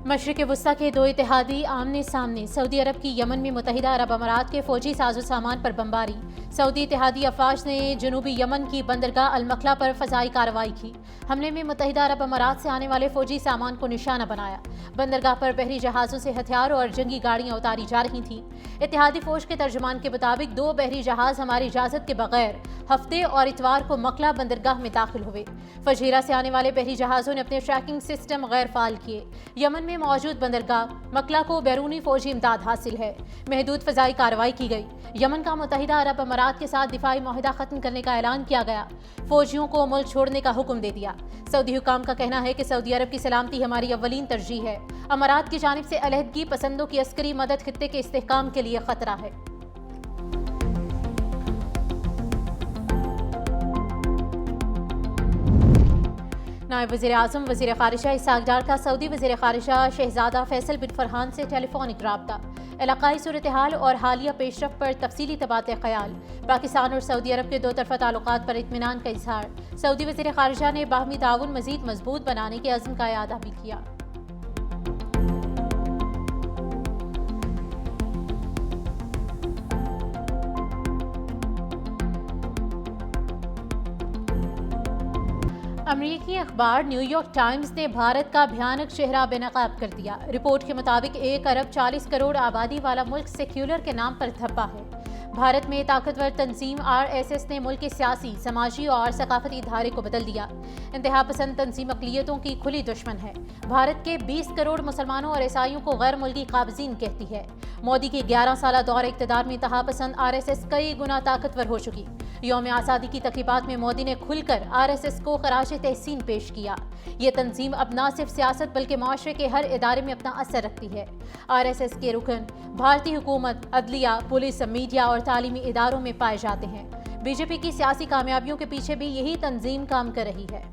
मशरिक़ वस्ता के दो इत्तेहादी आमने सामने। सऊदी अरब की यमन में मुत्तहिदा अरब अमारात के फौजी साजो सामान पर बमबारी। सऊदी इत्तेहादी अफवाज ने जनूबी यमन की बंदरगाह अल-मखला पर फ़ज़ाई कार्रवाई की। हमले में मुत्तहिदा अरब अमारात से आने वाले फौजी सामान को निशाना बनाया। बंदरगाह पर बहरी जहाज़ों से हथियार और जंगी गाड़ियाँ उतारी जा रही थीं। इत्तेहादी फौज के तर्जुमान के मुताबिक 2 बहरी जहाज़ हमारी इजाज़त के बगैर हफ्ते और इतवार को मखला बंदरगाह में दाखिल हुए। फजीरा से आने वाले बहरी जहाज़ों ने अपने ट्रैकिंग सिस्टम गैर फाल किए। यमन में मौजूद बंदरगाह मखला को बैरूनी फौजी इमदाद हासिल है। महदूद फ़ज़ाई कार्रवाई की गई। यमन का मुत्तहिदा अरब अमारात के साथ दिफाई मुआहिदा ख़त्म करने का ऐलान किया गया। फौजियों को मुल्क छोड़ने का हुक्म दे दिया। सऊदी हुकाम का कहना है कि सऊदी अरब की सलामती हमारी अव्वलीन तरजीह है। अमारात की जानिब से अलहदगी पसंदों की अस्करी मदद खित्ते के इस्तेहकाम के लिए खतरा है। नायब वज़ीर आज़म वज़ीर ख़ारिजा इसहाक़ डार का सऊदी वज़ीर ख़ारिजा शहज़ादा फैसल बिन फरहान से टेलीफोनिक राब्ता। इलाक़ाई सूरत हाल और हालिया पेशरफ पर तफसीली तबादला ख़याल। पाकिस्तान और सऊदी अरब के दो तरफ़ा ताल्लुक़ात पर इत्मीनान का इज़हार। सऊदी वज़ीर ख़ारिजा ने बाहमी ताउन मज़ीद मजबूत बनाने के अज़्म का इआदा भी किया। अमरीकी अखबार न्यूयॉर्क टाइम्स ने भारत का भयानक चेहरा बेनकाब कर दिया। रिपोर्ट के मुताबिक 1 अरब 40 करोड़ आबादी वाला मुल्क सेक्युलर के नाम पर धब्बा है। भारत में ताकतवर तंजीम RSS ने मुल्क के सियासी, समाजी और सकाफती धारे को बदल दिया। इंतहा पसंद तंजीम अक़लियतों की खुली दुश्मन है। भारत के 20 करोड़ मुसलमानों और ईसाइयों को गैर मुल्की काबिज़ीन कहती है। मोदी के 11 साला दौर इक़्तिदार में इंतहा पसंद RSS कई गुना ताकतवर हो चुकी। यौम आज़ादी की तक़रीबात में मोदी ने खुलकर RSS को खराज तहसीन पेश किया। ये तंजीम अब न सिर्फ सियासत बल्कि माशरे के हर इदारे में अपना असर रखती है। RSS के रुकन भारतीय हुकूमत, अदलिया, पुलिस, मीडिया और तालीमी इदारों में पाए जाते हैं। बीजेपी की सियासी कामयाबियों के पीछे भी यही तंजीम काम कर रही है।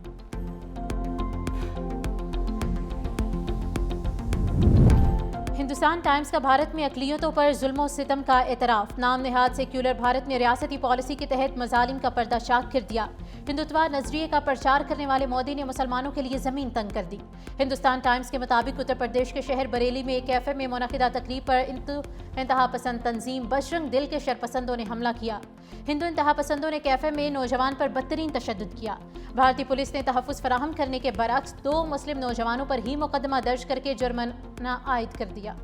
हिंदुस्तान टाइम्स का भारत में अक़लियतों पर जुल्म और सितम का एतराफ़। नाम नेहाद सेक्युलर भारत में रियासती पॉलिसी के तहत मजालिम का पर्दा चाक कर दिया। हिंदुत्वा नजरिए का प्रचार करने वाले मोदी ने मुसलमानों के लिए ज़मीन तंग कर दी। हिंदुस्तान टाइम्स के मुताबिक उत्तर प्रदेश के शहर बरेली में एक कैफ़े में मुनक़िदा तकरीब पर इंतहा पसंद तंजीम बजरंग दिल के शरपसंदों ने हमला किया। हिंदू इंतहा पसंदों ने कैफ़े में नौजवान पर बदतरीन तशद्दुद किया। भारतीय पुलिस ने तहफ़्फ़ुज़ फराहम करने के बरअक्स 2 मुस्लिम नौजवानों पर ही मुकदमा दर्ज करके जुर्माना आयद कर दिया।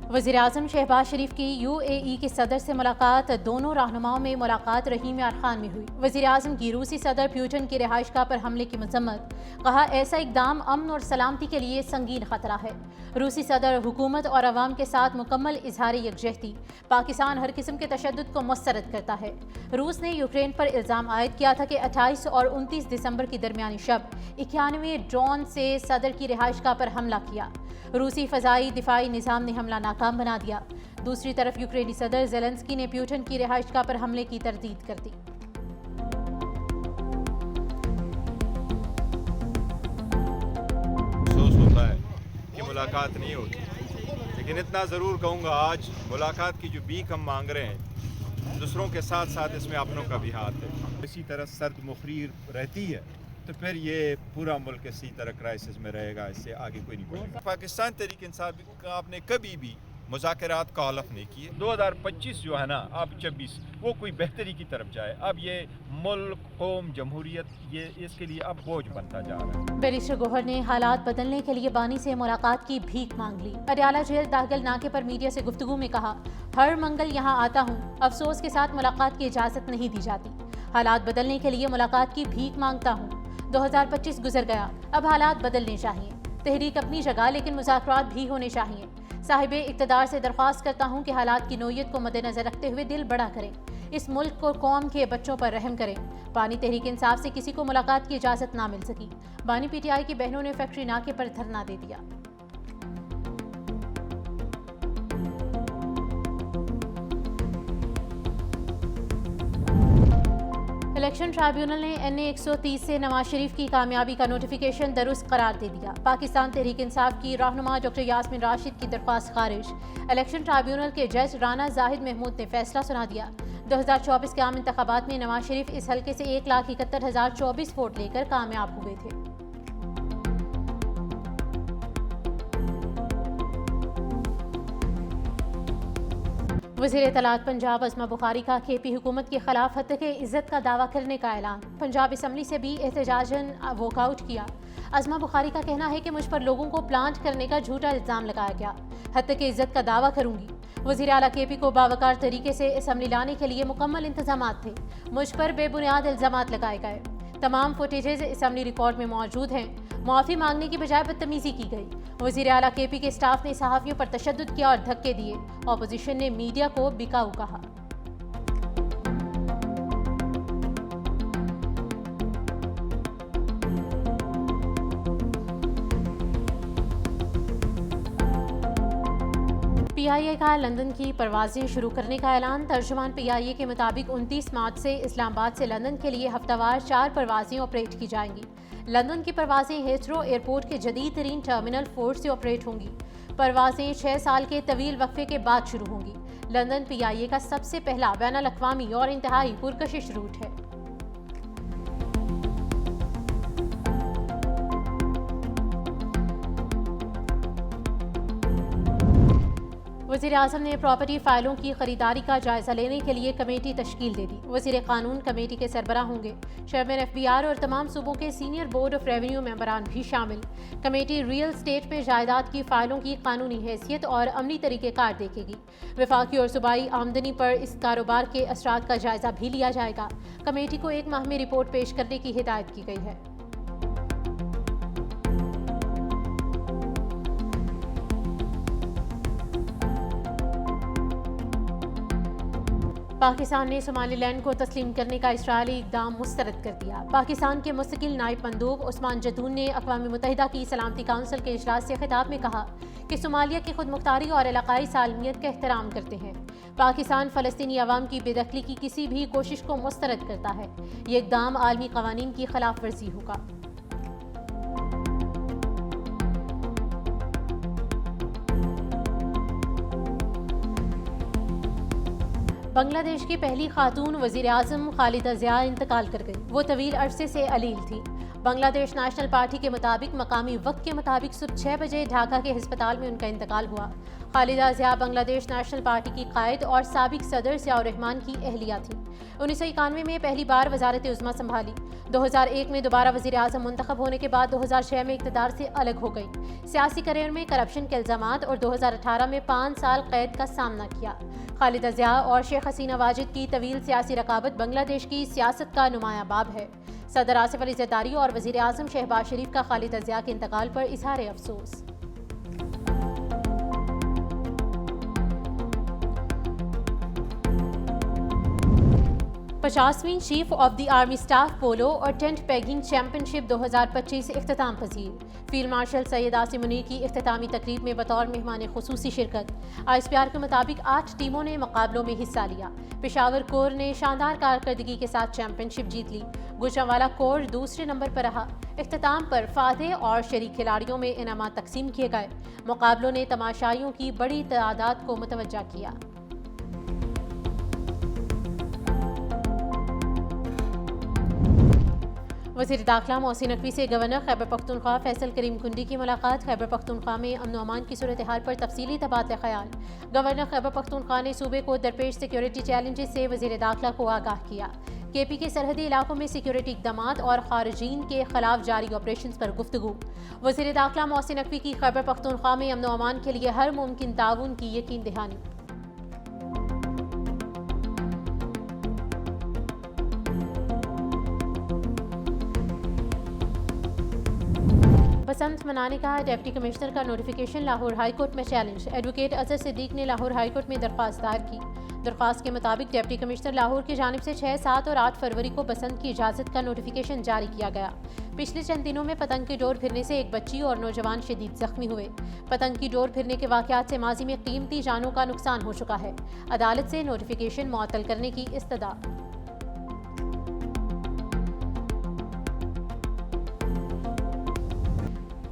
वज़ीर आज़म शहबाज शरीफ की UAE के सदर से मुलाकात। दोनों रहनुमाओं में मुलाकात रहीम यार खान में हुई। वज़ीर आज़म की रूसी सदर प्यूटन की रिहाइशगाह पर हमले की मजम्मत। कहा, ऐसा इक़दाम अमन और सलामती के लिए संगीन खतरा है। रूसी सदर हुकूमत और अवाम के साथ मुकम्मल इजहार यकजहती। पाकिस्तान हर किस्म के तशद्दुद को मुस्तरद करता है। रूस ने यूक्रेन पर इल्ज़ाम आयद किया था कि 28 और 29 दिसंबर की दरमियानी शब 91 ड्रोन से सदर की रिहाइशगाह पर हमला किया। रूसी फ़ज़ाई दिफाई निज़ाम ने हमला नाकाम बना दिया। दूसरी तरफ यूक्रेनी सदर ज़ेलेंस्की ने प्यूटन की रिहाइशगाह पर हमले की तरदीद कर दी। अफसोस होता है कि मुलाकात नहीं होती, लेकिन इतना ज़रूर कहूँगा, आज मुलाकात की जो भीख हम मांग रहे हैं, दूसरों के साथ साथ इसमें अपनों का भी हाथ है। इसी तरह सर्द मुखरीर रहती है तो फिर ये पूरा मुल्क इसी तरह क्राइसिस में रहेगा, इससे आगे कोई नहीं बढ़ेगा। पाकिस्तान तहरीक इंसाफ का आपने कभी भी मुज़ाकरात का हलफ नहीं किए। 2025 जो है ना, अब 26 वो कोई बेहतरी की तरफ जाए। अब ये मुल्क, कौम, जमहूरियत, ये इसके लिए अब बोझ बनता जा रहा है। बैरिस्टर गौहर ने हालात बदलने के लिए बानी से मुलाकात की भीख मांग ली। अडयाला जेल दाखिल नाके पर मीडिया से गुफ्तगू में कहा, हर मंगल यहाँ आता हूँ, अफसोस के साथ मुलाकात की इजाज़त नहीं दी जाती। हालात बदलने के लिए मुलाकात की भीख मांगता हूँ। 2025 गुजर गया, अब हालात बदलने चाहिए। तहरीक अपनी जगह, लेकिन मुज़ाकरात भी होने चाहिए। साहिबे इक़्तिदार से दरख्वास्त करता हूँ कि हालात की नोयत को मद्देनज़र रखते हुए दिल बड़ा करें। इस मुल्क को कौम के बच्चों पर रहम करें। बानी तहरीक इंसाफ से किसी को मुलाकात की इजाज़त ना मिल सकी। बानी PTI की बहनों ने फैक्ट्री नाके पर धरना दे दिया। इलेक्शन ट्राइब्यूनल ने NA 130 से नवाज शरीफ की कामयाबी का नोटिफिकेशन दुरुस्त करार दे दिया। पाकिस्तान तहरीक इंसाफ की रहनुमा डॉक्टर यास्मीन राशिद की दरख्वास्त खारिज। इलेक्शन ट्राइब्यूनल के जज राना जाहिद महमूद ने फैसला सुना दिया। 2024 के आम इंतखाबात में नवाज शरीफ इस हल्के से 1,71,024 वोट लेकर कामयाब हुए थे। वज़ीर इत्तलात पंजाब अज़मा बुखारी का KP हुकूमत के खिलाफ हत्या के इज्जत का दावा करने का ऐलान। पंजाब असम्बली से भी एहतजाजन वॉकआउट किया। अज़मा बुखारी का कहना है कि मुझ पर लोगों को प्लांट करने का झूठा इल्ज़ाम लगाया गया। हत्या के इज्जत का दावा करूंगी। वज़ीर आला KP को बावकार तरीके से असम्बली लाने के लिए मुकम्मल इंतजामात थे। मुझ पर बेबुनियाद इल्ज़ामात लगाए गए। तमाम फुटेजेज असम्बली रिकॉर्ड में मौजूद हैं। माफ़ी मांगने की बजाय बदतमीज़ी की गई। वज़ीर आला KP के स्टाफ ने सहाफ़ियों पर तशद्दुद किया और धक्के दिए। ऑपोजिशन ने मीडिया को बिकाऊ कहा। PIA का लंदन की परवाज़ें शुरू करने का ऐलान। तर्जुमान PIA के मुताबिक 29 मार्च से इस्लामाबाद से लंदन के लिए हफ्तावार 4 परवाज़ें ऑपरेट की जाएंगी। लंदन की परवाज़ें हीथ्रो एयरपोर्ट के जदीद तरीन टर्मिनल 4 से ऑपरेट होंगी। परवाज़ें 6 साल के तवील वक्फे के बाद शुरू होंगी। लंदन PIA का सबसे पहला बैनुल अक़वामी और इंतहाई पुरकशिश रूट है। वज़ीर आज़म ने प्रॉपर्टी फाइलों की खरीदारी का जायजा लेने के लिए कमेटी तश्कील दे दी। वज़ीर कानून कमेटी के सरबराह होंगे। चेयरमैन FBR और तमाम सूबों के सीनियर बोर्ड ऑफ रेवेन्यू मेंबरान भी शामिल। कमेटी रियल स्टेट में जायदाद की फाइलों की कानूनी हैसियत और अमली तरीक़ेकार देखेगी। वफाकी और सूबाई आमदनी पर इस कारोबार के असरात का जायजा भी लिया जाएगा। कमेटी को 1 माह में रिपोर्ट पेश करने की हिदायत की गई है। पाकिस्तान ने सोमालीलैंड को तस्लीम करने का इसराइली इक़दाम मुस्तरद कर दिया। पाकिस्तान के मुस्तकिल नायब मंदूब उस्मान जदून ने अक़वाम मुत्तहिदा की सलामती काउंसिल के इजलास से खिताब में कहा कि सोमालिया की खुद मुख्तारी और इलाकाई सालमियत का एहतराम करते हैं। पाकिस्तान फ़लस्तीनी अवाम की बेदखली की किसी भी कोशिश को मुस्तरद करता है। ये इक़दाम आलमी क़वानीन की खिलाफ वर्जी होगा। बांग्लादेश की पहली खातून वज़ीर आज़म खालिदा ज़िया इंतकाल कर गई। वो तवील अरसे से अलील थी। बांग्लादेश नेशनल पार्टी के मुताबिक मकामी वक्त के मुताबिक सुबह 6 बजे ढाका के अस्पताल में उनका इंतकाल हुआ। खालिदा ज़िया बांग्लादेश नेशनल पार्टी की कायद और साबिक सदर ज़ियाउर रहमान की अहलिया थी। 1991 में पहली बार वज़ारत उज़्मा संभाली। 2001 में दोबारा वज़ीर आज़म मुंतखब होने के बाद 2006 में इक़्तिदार से अलग हो गई। सियासी करियर में करप्शन के इल्ज़ामात और 2018 में 5 साल कैद का सामना किया। खालिदा ज़िया और शेख हसीना वाजिद की तवील सियासी रकाबत बांग्लादेश की सियासत का नुमायाँ बाब है। सदर आसिफ अली ज़रदारी और वज़ीर आज़म शहबाज शरीफ का खालिदा ज़िया के इंतकाल पर इज़हार अफसोस। पचासवीं chief of the army staff polo और टेंट पैगिंग चैंपियनशिप 2025 इख्तिताम पजीर। फील्ड मार्शल सैयद आसिम मुनीर की इख्तितामी तकरीब में बतौर मेहमान खुसूसी शिरकत। ISPR के मुताबिक 8 टीमों ने मुकाबलों में हिस्सा लिया। पेशावर कोर ने शानदार कारकर्दगी के साथ चैंपियनशिप जीत ली। गुजरांवाला कोर दूसरे नंबर पर रहा। इख्तिताम पर फातह और शरीक खिलाड़ियों में इनामात तकसीम किए गए। मुकाबलों ने तमाशाइयों की बड़ी तादाद को मुतवज्जा किया। वज़ीर दाखिला मोहसिन नकवी से गवर्नर खैबर पख्तूनख्वा फैसल करीम कुंडी की मुलाकात। खैबर पख्तूनख्वा में अमन अमान की सूरत हाल पर तफसीली तबादला ख्याल। गवर्नर खैबर पख्तूनख्वा ने सूबे को दरपेश सिक्योरिटी चैलेंजेस से वज़ीर दाखिला को आगाह किया। KP के सरहदी इलाकों में सिक्योरिटी इक़दामात और खारिजीन के खिलाफ जारी ऑपरेशन पर गुफ्तगू। वज़ीर दाखिला मोहसिन नकवी की खैबर पख्तूनख्वा में अमन अमान के लिए हर मुमकिन ताउन की यकीन दहानी। बसंत मनाने का डिप्टी कमिश्नर का नोटिफिकेशन लाहौर हाई कोर्ट में चैलेंज। एडवोकेट अजहर सिद्दीक ने लाहौर हाई कोर्ट में दरख्वास्त दायर की। दरख्वास्त के मुताबिक डिप्टी कमिश्नर लाहौर की जानिब से 6, 7 और 8 फरवरी को बसंत की इजाज़त का नोटिफिकेशन जारी किया गया। पिछले चंद दिनों में पतंग की डोर फिरने से एक बच्ची और नौजवान शदीद जख्मी हुए। पतंग की डोर फिरने के वाक़यात से माजी में कीमती जानों का नुकसान हो चुका है। अदालत से नोटिफिकेशन मुअत्तल करने की इस्तदा।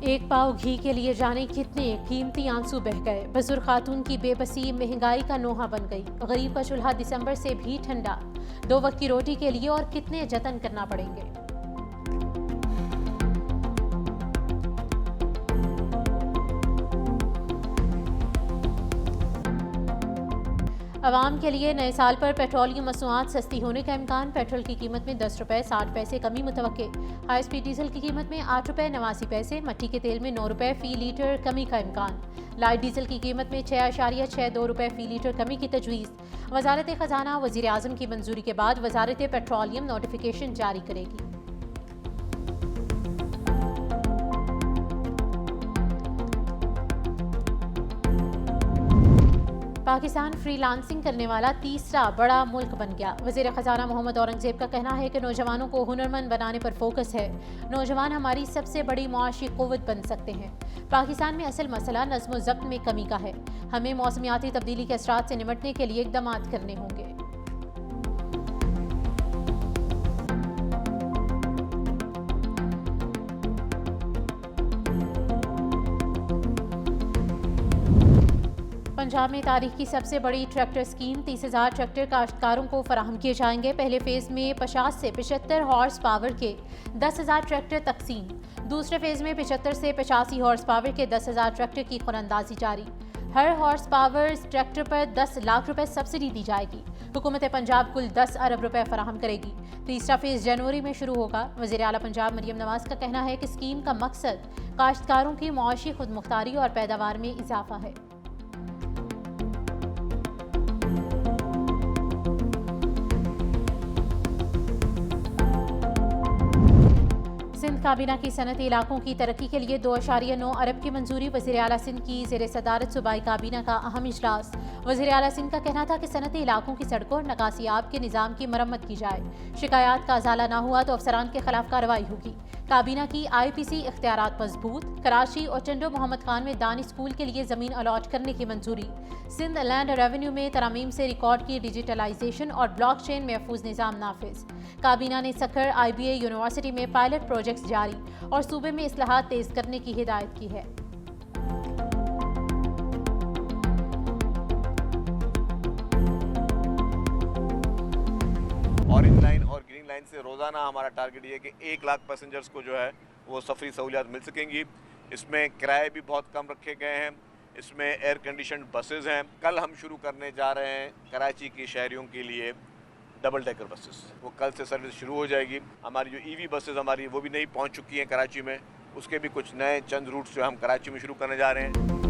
एक पाव घी के लिए जाने कितने कीमती आंसू बह गए। बुजुर्ग खातून की बेबसी महंगाई का नोहा बन गई। गरीब का चूल्हा दिसंबर से भी ठंडा। 2 वक्त की रोटी के लिए और कितने जतन करना पड़ेंगे। आवाम के लिए नए साल पर पेट्रोलियम मसनूआत सस्ती होने का इम्कान। पेट्रोल की कीमत में 10 रुपये 60 पैसे कमी मुतवक्के। हाई स्पीड डीजल की कीमत में 8 रुपये 89 पैसे। मट्टी के तेल में 9 रुपये फ़ी लीटर कमी का इम्कान। लाइट डीजल की कीमत में 6.62 रुपये फ़ी लीटर कमी की तजवीज़। वजारत ख़जाना वज़ीर आज़म की मंजूरी के बाद वजारत पेट्रोलियम नोटिफिकेशन जारी करेगी। पाकिस्तान फ्रीलांसिंग करने वाला तीसरा बड़ा मुल्क बन गया। वज़ीर ख़जाना मोहम्मद औरंगज़ेब का कहना है कि नौजवानों को हुनरमंद बनाने पर फोकस है। नौजवान हमारी सबसे बड़ी मुआशी क़ुव्वत बन सकते हैं। पाकिस्तान में असल मसला नज़्म व ज़ब्त में कमी का है। हमें मौसमियाती तब्दीली के असरात से निपटने के लिए इक़दाम करने होंगे। पंजाब में तारीख की सबसे बड़ी ट्रैक्टर स्कीम 30,000 ट्रैक्टर काश्तकारों को फराहम किए जाएंगे। पहले फेज़ में 50 से 75 हॉर्स पावर के 10,000 ट्रैक्टर तकसीम। दूसरे फेज़ में 75 से 85 हॉर्स पावर के 10,000 ट्रैक्टर की खुरंदाजी जारी। हर हॉर्स पावर ट्रैक्टर पर 10 लाख रुपए सब्सिडी दी जाएगी। हुकूमत पंजाब कुल 10 अरब रुपए फराहम करेगी। तीसरा फेज़ जनवरी में शुरू होगा। वज़ीर आला पंजाब मरियम नवाज का कहना है कि स्कीम का मकसद काश्तकारों की मुआशी खुदमुख्तारी और पैदावार में इजाफा है। सिंध काबीना की सनती इलाकों की तरक्की के लिए 2.9 अरब की मंजूरी। वज़ीर आला सिंध की ज़ेर सदारत सूबाई काबीना का अहम इजलास। वज़ीर आला सिंध का कहना था कि सनती इलाकों की सड़कों और नकासियाब के निज़ाम की मरम्मत की जाए। शिकायत का अजाला ना हुआ तो अफसरान के खिलाफ कार्रवाई होगी। काबीना की IPC इख्तियारात मजबूत। कराची और चंडो मोहम्मद खान में दानी स्कूल के लिए ज़मीन अलॉट करने की मंजूरी। सिंध लैंड रेवेन्यू में तरमीम से रिकॉर्ड की डिजिटलाइजेशन और ब्लॉक चेन महफूज निज़ाम नाफिज। काबीना ने सखर IBA यूनिवर्सिटी में पायलट प्रोजेक्ट्स जारी और सूबे में इस्लाहात तेज करने की हिदायत की है। ऑरेंज लाइन और ग्रीन लाइन से रोज़ाना हमारा टारगेट ये है कि 1 लाख पैसेंजर्स को जो है वो सफरी सहूलियात मिल सकेंगी। इसमें किराए भी बहुत कम रखे गए हैं। इसमें एयर कंडीशन बसेस हैं। कल हम शुरू करने जा रहे हैं कराची की शहरियों के लिए डबल डेकर बसेस। वो कल से सर्विस शुरू हो जाएगी। हमारी जो EV बसेस हमारी वो भी नहीं पहुंच चुकी हैं कराची में। उसके भी कुछ नए चंद रूट्स जो हम कराची में शुरू करने जा रहे हैं।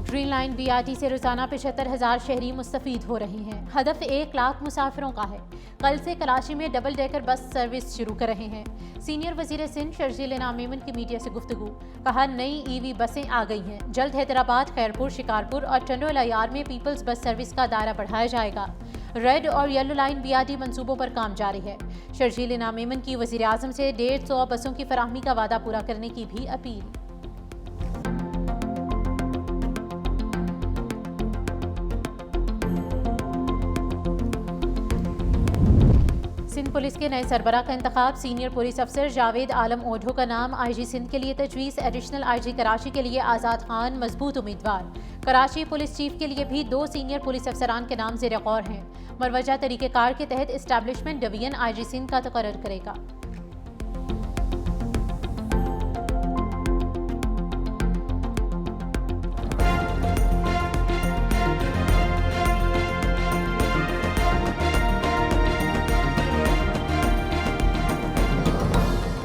ग्रीन लाइन BRT से रोजाना 75,000 शहरी मुस्तफीद हो रहे हैं। हदफ 1 लाख मुसाफिरों का है। कल से कराची में डबल डेकर बस सर्विस शुरू कर रहे हैं। सीनियर वजीर सिंध शर्जील इनाम मेमन की मीडिया से गुफ्तगू। कहा, नई EV बसें आ गई हैं। जल्द हैदराबाद, खैरपुर, शिकारपुर और चंडो लायार में पीपल्स बस सर्विस का दायरा बढ़ाया जाएगा। रेड और येलो लाइन BRT मंसूबों पर काम जारी है। शर्जील इनाम मेमन की वजीर आजम से 150 बसों की फराहमी का वादा पूरा करने की भी अपील। सिंध पुलिस के नए सरबरा का इंतखाब। सीनियर पुलिस अफसर जावेद आलम ओढ़ो का नाम IG सिंध के लिए तजवीज़। एडिशनल IG कराची के लिए आज़ाद खान मजबूत उम्मीदवार। कराची पुलिस चीफ के लिए भी 2 सीनियर पुलिस अफसरान के नाम ज़ेर गौर हैं। मरवजा तरीक़ेकार के तहत इस्टेब्लिशमेंट डिवीजन IG सिंध का तकर्रर करेगा।